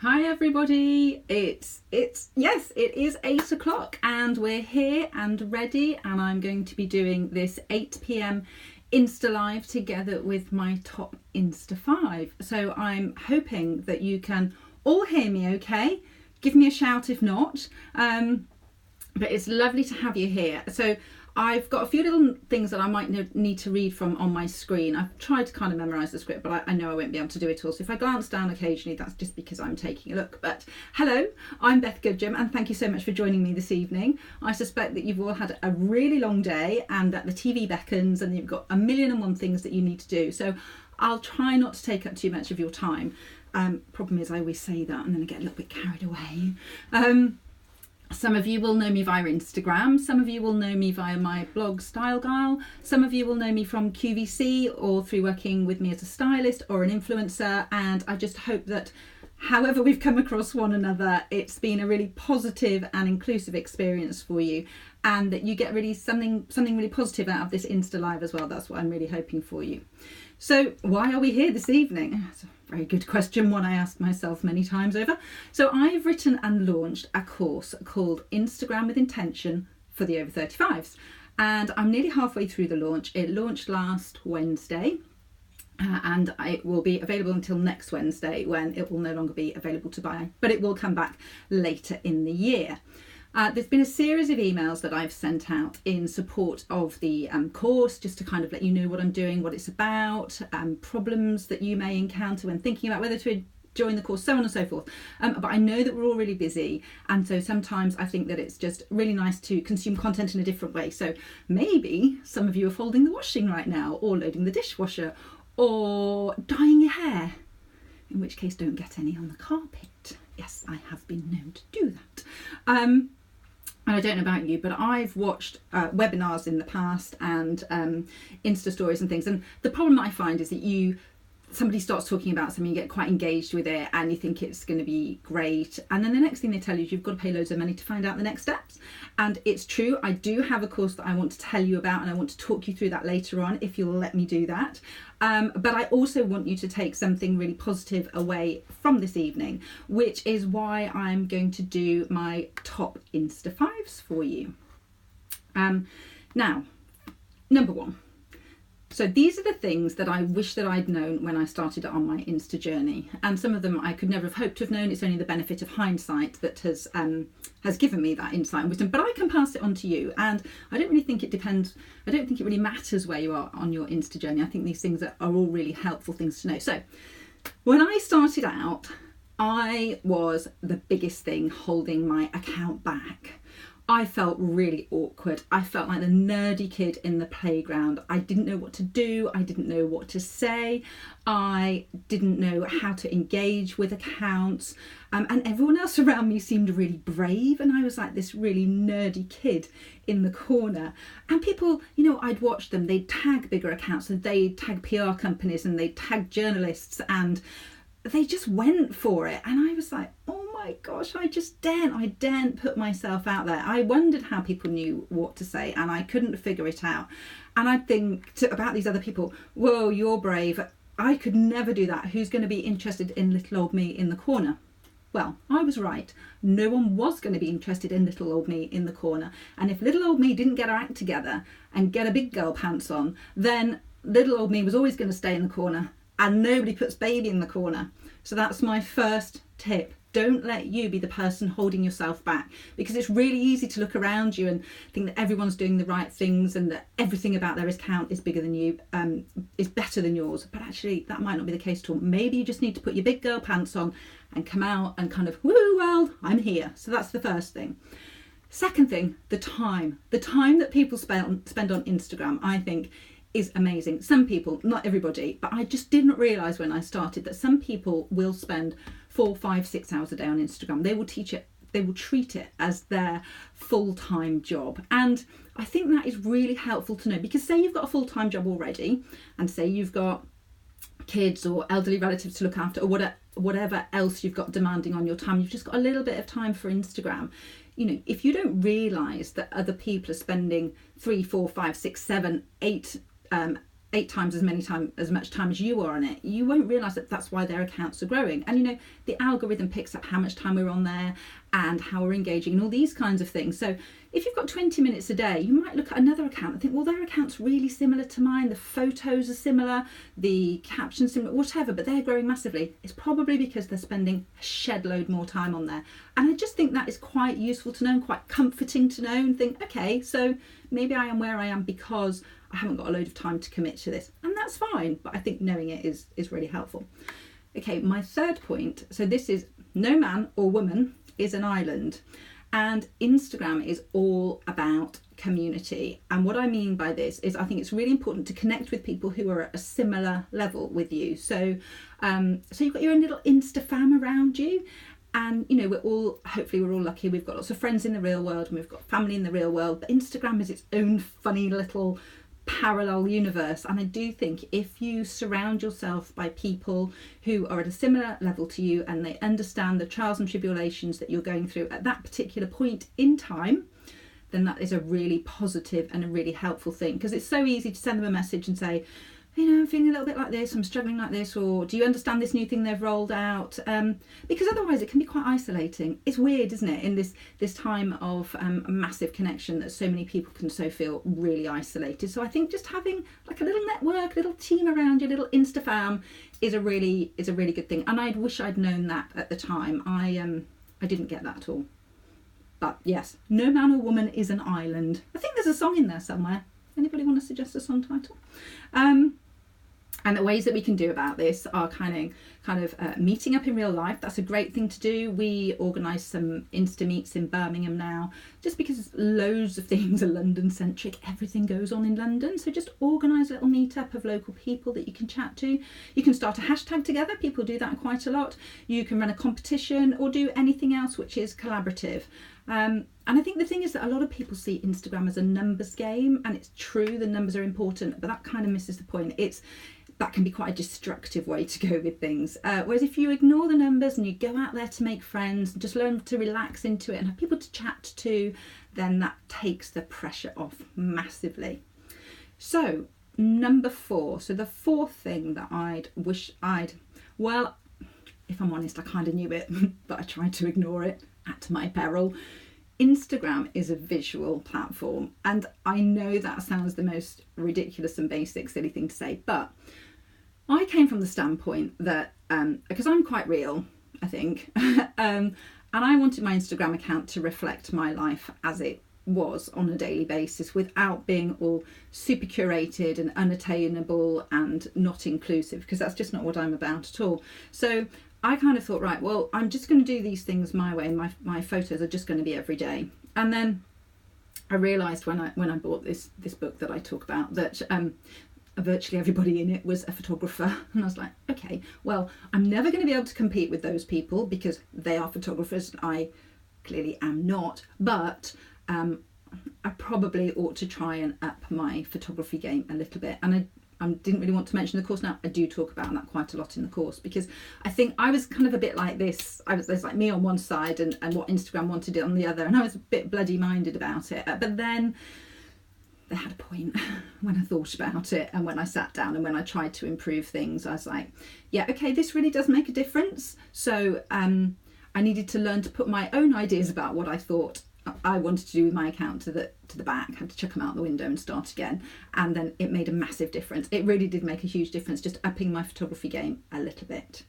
Hi everybody, it's yes, it is 8 o'clock and we're here and ready, and I'm going to be doing this 8 p.m. Insta Live together with my top Insta-5. So I'm hoping that you can all hear me okay. Give me a shout if not. But it's lovely to have you here. So I've got a few little things that I might need to read from on my screen. I've tried to kind of memorise the script, but I know I won't be able to do it all. So if I glance down occasionally, that's just because I'm taking a look. But hello, I'm Beth Goodgem, and thank you so much for joining me this evening. I suspect that you've all had a really long day and that the TV beckons and you've got a million and one things that you need to do. So I'll try not to take up too much of your time. Problem is I always say that and then I get a little bit carried away. Some of you will know me via Instagram, some of you will know me via my blog Style Guile, some of you will know me from QVC or through working with me as a stylist or an influencer, and I just hope that however we've come across one another, it's been a really positive and inclusive experience for you, and that you get really something really positive out of this Insta Live as well. That's what I'm really hoping for you. So why are we here this evening? That's a very good question, one I asked myself many times over. So I've written and launched a course called Instagram with Intention for the over 35s. And I'm nearly halfway through the launch. It launched last Wednesday. And it will be available until next Wednesday, when it will no longer be available to buy, but it will come back later in the year. There's been a series of emails that I've sent out in support of the course, just to kind of let you know what I'm doing, what it's about, problems that you may encounter when thinking about whether to join the course, so on and so forth. But I know that we're all really busy, and so sometimes I think that it's just really nice to consume content in a different way. So maybe some of you are folding the washing right now, or loading the dishwasher, or dyeing your hair, in which case don't get any on the carpet. Yes, I have been known to do that. And I don't know about you, but I've watched webinars in the past and Insta stories and things. And the problem that I find is that somebody starts talking about something, you get quite engaged with it and you think it's going to be great. And then the next thing they tell you is you've got to pay loads of money to find out the next steps. And it's true, I do have a course that I want to tell you about, and I want to talk you through that later on if you'll let me do that. But I also want you to take something really positive away from this evening, which is why I'm going to do my top Insta-5s for you. Now, number one. So these are the things that I wish that I'd known when I started on my Insta journey. And some of them I could never have hoped to have known. It's only the benefit of hindsight that has given me that insight and wisdom. But I can pass it on to you. And I don't really think it depends. I don't think it really matters where you are on your Insta journey. I think these things are all really helpful things to know. So when I started out, I was the biggest thing holding my account back. I felt really awkward. I felt like the nerdy kid in the playground. I didn't know what to do. I didn't know what to say. I didn't know how to engage with accounts. And everyone else around me seemed really brave. And I was like this really nerdy kid in the corner. And people, I'd watch them. They'd tag bigger accounts and they'd tag PR companies and they'd tag journalists, and they just went for it. And I was like, oh my gosh, I daren't put myself out there. I wondered how people knew what to say and I couldn't figure it out. And I think about these other people, whoa, you're brave. I could never do that. Who's going to be interested in little old me in the corner? Well, I was right. No one was going to be interested in little old me in the corner. And if little old me didn't get her act together and get a big girl pants on, then little old me was always going to stay in the corner, and nobody puts baby in the corner. So that's my first tip. Don't let you be the person holding yourself back, because it's really easy to look around you and think that everyone's doing the right things and that everything about their account is bigger than you, is better than yours. But actually that might not be the case at all. Maybe you just need to put your big girl pants on and come out and kind of, woohoo, well, I'm here. So that's the first thing. Second thing, the time that people spend on Instagram, I think, is amazing. Some people, not everybody, but I just didn't realise when I started that some people will spend 4, 5, 6 hours a day on Instagram. They will treat it as their full-time job. And I think that is really helpful to know, because say you've got a full-time job already, and say you've got kids or elderly relatives to look after, or whatever else you've got demanding on your time, you've just got a little bit of time for Instagram. If you don't realise that other people are spending 3, 4, 5, 6, 7, 8 8 times as much time as you are on it, you won't realise that that's why their accounts are growing. And you know, the algorithm picks up how much time we're on there and how we're engaging and all these kinds of things. So if you've got 20 minutes a day, you might look at another account and think, well, their account's really similar to mine, the photos are similar, the captions similar, whatever, but they're growing massively. It's probably because they're spending a shed load more time on there. And I just think that is quite useful to know and quite comforting to know and think, okay, so maybe I am where I am because I haven't got a load of time to commit to this. And that's fine, but I think knowing it is really helpful. Okay, my third point, so this is no man or woman is an island. And Instagram is all about community. And what I mean by this is I think it's really important to connect with people who are at a similar level with you. So you've got your own little Insta fam around you. And, you know, hopefully we're all lucky. We've got lots of friends in the real world and we've got family in the real world. But Instagram is its own funny little parallel universe. And I do think if you surround yourself by people who are at a similar level to you and they understand the trials and tribulations that you're going through at that particular point in time, then that is a really positive and a really helpful thing. Because it's so easy to send them a message and say, you know, I'm feeling a little bit like this, I'm struggling like this, or do you understand this new thing they've rolled out? Because otherwise it can be quite isolating. It's weird, isn't it, in this time of massive connection that so many people can so feel really isolated. So I think just having like a little network, little team around you, little Insta fam is a really good thing. And I wish I'd known that at the time. I didn't get that at all. But yes, no man or woman is an island. I think there's a song in there somewhere. Anybody want to suggest a song title? And the ways that we can do about this are kind of meeting up in real life. That's a great thing to do. We organise some Insta meets in Birmingham now, just because loads of things are London centric. Everything goes on in London. So just organise a little meetup of local people that you can chat to. You can start a hashtag together. People do that quite a lot. You can run a competition or do anything else which is collaborative. And I think the thing is that a lot of people see Instagram as a numbers game, and it's true, the numbers are important, but that kind of misses the point. That can be quite a destructive way to go with things. Whereas if you ignore the numbers and you go out there to make friends, just learn to relax into it and have people to chat to, then that takes the pressure off massively. So number 4. So the fourth thing that well, if I'm honest, I kind of knew it, but I tried to ignore it at my peril. Instagram is a visual platform, and I know that sounds the most ridiculous and basic silly thing to say, but I came from the standpoint that because I'm quite real, I think, and I wanted my Instagram account to reflect my life as it was on a daily basis without being all super curated and unattainable and not inclusive, because that's just not what I'm about at all. So I kind of thought, right, well, I'm just going to do these things my way. My photos are just going to be every day. And then I realised when I bought this book that I talk about that virtually everybody in it was a photographer. And I was like, okay, well, I'm never going to be able to compete with those people because they are photographers. I clearly am not. But I probably ought to try and up my photography game a little bit. And I didn't really want to mention the course now. I do talk about that quite a lot in the course, because I think I was kind of a bit like this. There's like me on one side and what Instagram wanted it on the other, and I was a bit bloody minded about it. But then they had a point when I thought about it, and when I sat down and when I tried to improve things, I was like, yeah, okay, this really does make a difference. So I needed to learn to put my own ideas about what I thought I wanted to do with my account to the back. I had to chuck them out the window and start again, and then it made a massive difference. It really did make a huge difference, just upping my photography game a little bit.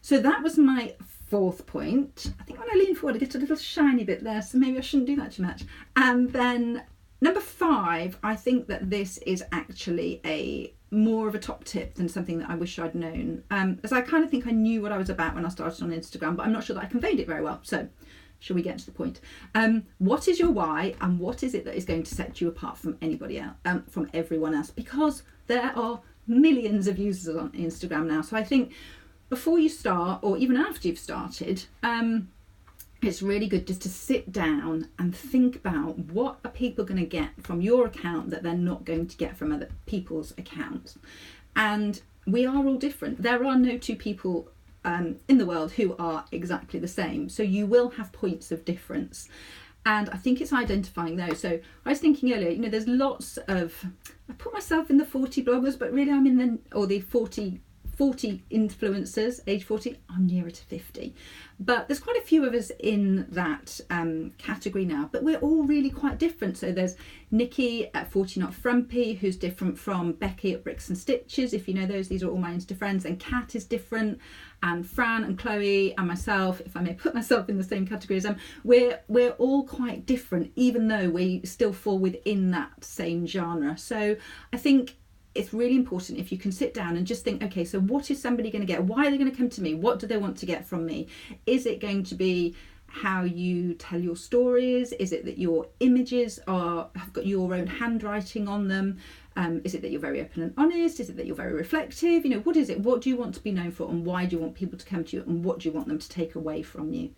So that was my 4th point. I think when I lean forward I get a little shiny bit there, so maybe I shouldn't do that too much. And then number 5, I think that this is actually more of a top tip than something that I wish I'd known, as I kind of think I knew what I was about when I started on Instagram, but I'm not sure that I conveyed it very well. So shall we get to the point? What is your why, and what is it that is going to set you apart from anybody else, from everyone else? Because there are millions of users on Instagram now. So I think before you start, or even after you've started, it's really good just to sit down and think about what are people going to get from your account that they're not going to get from other people's accounts. And we are all different. There are no two people in the world who are exactly the same. So you will have points of difference. And I think it's identifying those. So I was thinking earlier, you know, there's lots of, I put myself in the 40 bloggers, but really I'm in the 40 influencers, age 40, I'm nearer to 50. But there's quite a few of us in that category now, but we're all really quite different. So there's Nikki at 40 Not Frumpy, who's different from Becky at Bricks and Stitches. If you know those, these are all my Insta friends. And Kat is different, and Fran and Chloe and myself, if I may put myself in the same category as them, we're all quite different, even though we still fall within that same genre. So I think it's really important if you can sit down and just think, okay, so what is somebody going to get? Why are they going to come to me? What do they want to get from me? Is it going to be how you tell your stories? Is it that your images have got your own handwriting on them? Is it that you're very open and honest? Is it that you're very reflective? You know, what is it? What do you want to be known for, and why do you want people to come to you, and what do you want them to take away from you?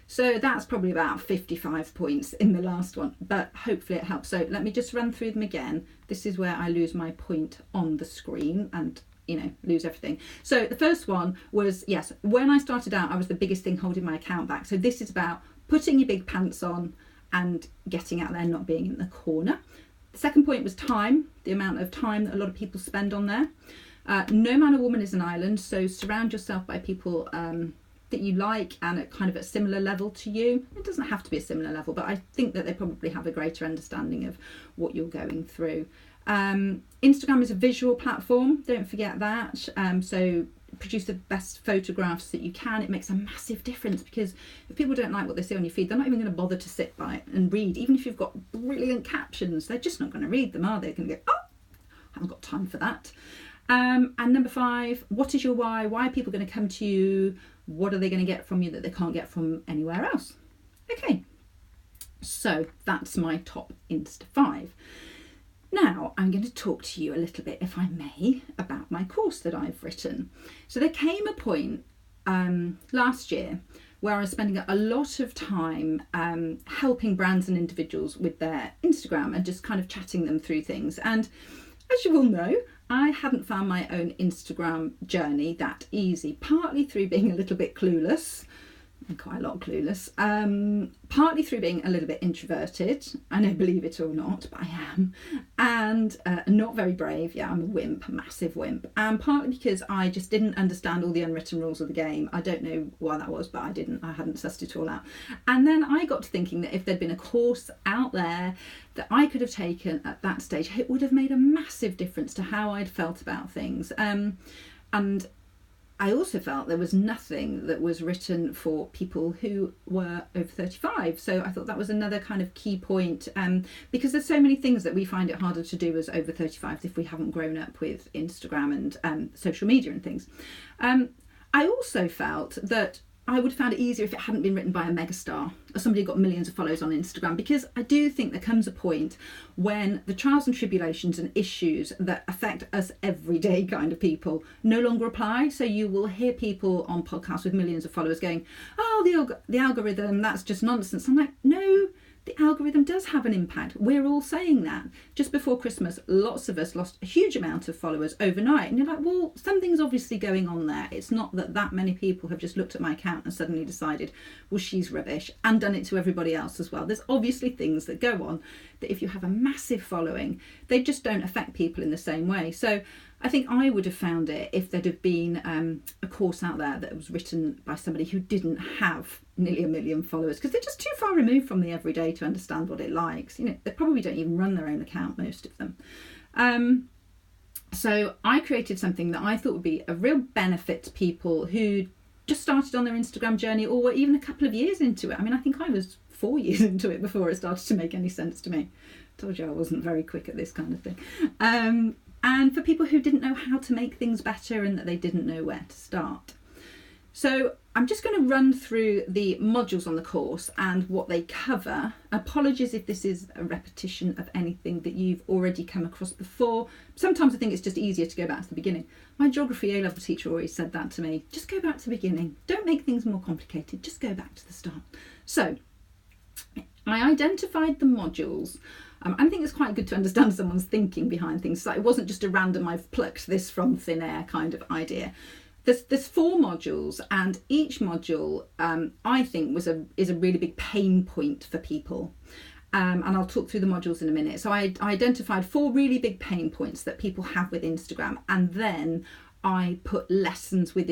So that's probably about 55 points in the last one, but hopefully it helps. So let me just run through them again. This is where I lose my point on the screen and, you know, lose everything. So the first one was, yes, when I started out, I was the biggest thing holding my account back. So this is about putting your big pants on and getting out there, not being in the corner. The second point was time, the amount of time that a lot of people spend on there. No man or woman is an island, so surround yourself by people that you like and at kind of a similar level to you. It doesn't have to be a similar level, but I think that they probably have a greater understanding of what you're going through. Instagram is a visual platform, don't forget that. So produce the best photographs that you can. It makes a massive difference, because if people don't like what they see on your feed, they're not even going to bother to sit by it and read. Even if you've got brilliant captions, they're just not going to read them, are they? They're going to go, oh, I haven't got time for that. And number 5, what is your why? Why are people going to come to you? What are they going to get from you that they can't get from anywhere else? Okay, so that's my top Insta-5. Now I'm going to talk to you a little bit, if I may, about my course that I've written. So there came a point last year where I was spending a lot of time helping brands and individuals with their Instagram and just kind of chatting them through things. And as you all know, I hadn't found my own Instagram journey that easy, partly through being a little bit clueless, quite a lot clueless, partly through being a little bit introverted. I know, believe it or not, but I am, and not very brave. Yeah, I'm a wimp, a massive wimp, and partly because I just didn't understand all the unwritten rules of the game. I don't know why that was, but I hadn't sussed it all out. And then I got to thinking that if there'd been a course out there that I could have taken at that stage, it would have made a massive difference to how I'd felt about things. And I also felt there was nothing that was written for people who were over 35. So I thought that was another kind of key point, because there's so many things that we find it harder to do as over 35s if we haven't grown up with Instagram and social media and things. I also felt that I would have found it easier if it hadn't been written by a megastar or somebody who got millions of followers on Instagram, because I do think there comes a point when the trials and tribulations and issues that affect us everyday kind of people no longer apply. So you will hear people on podcasts with millions of followers going, oh, the algorithm, that's just nonsense. I'm like, no, the algorithm does have an impact. We're all saying that. Just before Christmas, lots of us lost a huge amount of followers overnight. And you're like, well, something's obviously going on there. It's not that many people have just looked at my account and suddenly decided, well, she's rubbish, and done it to everybody else as well. There's obviously things that go on that if you have a massive following, they just don't affect people in the same way. So I think I would have found it if there'd have been a course out there that was written by somebody who didn't have nearly 1 million followers, because they're just too far removed from the everyday to understand what it likes. You know, they probably don't even run their own account, most of them. So I created something that I thought would be a real benefit to people who just started on their Instagram journey, or were even a couple of years into it. I mean, I think I was 4 years into it before it started to make any sense to me. Told you I wasn't very quick at this kind of thing. And for people who didn't know how to make things better and that they didn't know where to start. So I'm just going to run through the modules on the course and what they cover. Apologies if this is a repetition of anything that you've already come across before. Sometimes I think it's just easier to go back to the beginning. My geography A-level teacher always said that to me. Just go back to the beginning. Don't make things more complicated. Just go back to the start. So I identified the modules. I think it's quite good to understand someone's thinking behind things. So it wasn't just a random, I've plucked this from thin air kind of idea. there's 4 modules, and each module I think is a really big pain point for people. And I'll talk through the modules in a minute. So I identified 4 really big pain points that people have with Instagram, and then I put lessons within